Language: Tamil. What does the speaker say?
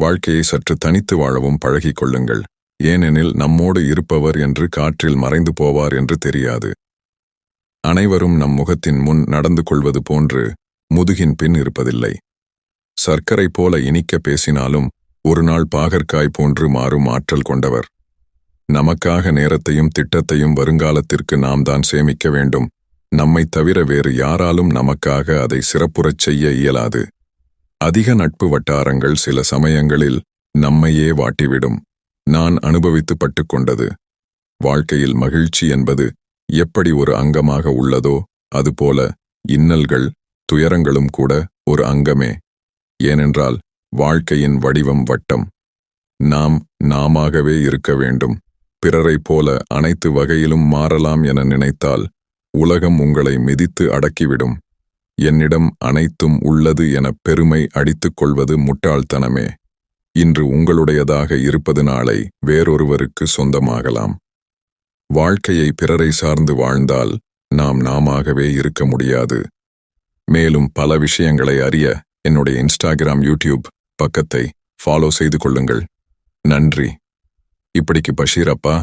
வாழ்க்கையை சற்று தனித்து வாழவும் பழகிக் கொள்ளுங்கள். ஏனெனில் நம்மோடு இருப்பவர் என்று காற்றில் மறைந்து போவார் என்று தெரியாது. அனைவரும் நம் முகத்தின் முன் நடந்து கொள்வது போன்று முதுகின் பின் இருப்பதில்லை. சர்க்கரை போல இனிக்க பேசினாலும் ஒரு நாள் பாகற்காய் போன்று மாறும் ஆற்றல் கொண்டவர். நமக்காக நேரத்தையும் திட்டத்தையும் வருங்காலத்திற்கு நாம் தான் சேமிக்க வேண்டும். நம்மை தவிர வேறு யாராலும் நமக்காக அதை சிறப்புறச் செய்ய இயலாது. அதிக நட்பு வட்டாரங்கள் சில சமயங்களில் நம்மையே வாட்டிவிடும். நான் அனுபவித்து பட்டுக்கொண்டது. வாழ்க்கையில் மகிழ்ச்சி என்பது எப்படி ஒரு அங்கமாக உள்ளதோ அதுபோல இன்னல்கள், துயரங்களும் கூட ஒரு அங்கமே. ஏனென்றால் வாழ்க்கையின் வடிவம் வட்டம். நாம் நாமாகவே இருக்க வேண்டும். பிறரைப் போல அனைத்து வகையிலும் மாறலாம் என நினைத்தால் உலகம் உங்களை மிதித்து அடக்கிவிடும். என்னிடம் அனைத்தும் உள்ளது என பெருமை அடித்துக் கொள்வது முட்டாள்தனமே. இன்று உங்களுடையதாக இருப்பது நாளை வேறொருவருக்கு சொந்தமாகலாம். வாழ்க்கையை பிறரை சார்ந்து வாழ்ந்தால் நாம் நாமாகவே இருக்க முடியாது. மேலும் பல விஷயங்களை அறிய என்னுடைய இன்ஸ்டாகிராம், யூடியூப் பக்கத்தை ஃபாலோ செய்து கொள்ளுங்கள். நன்றி. இப்படிக்கு பஷீர் அப்பா.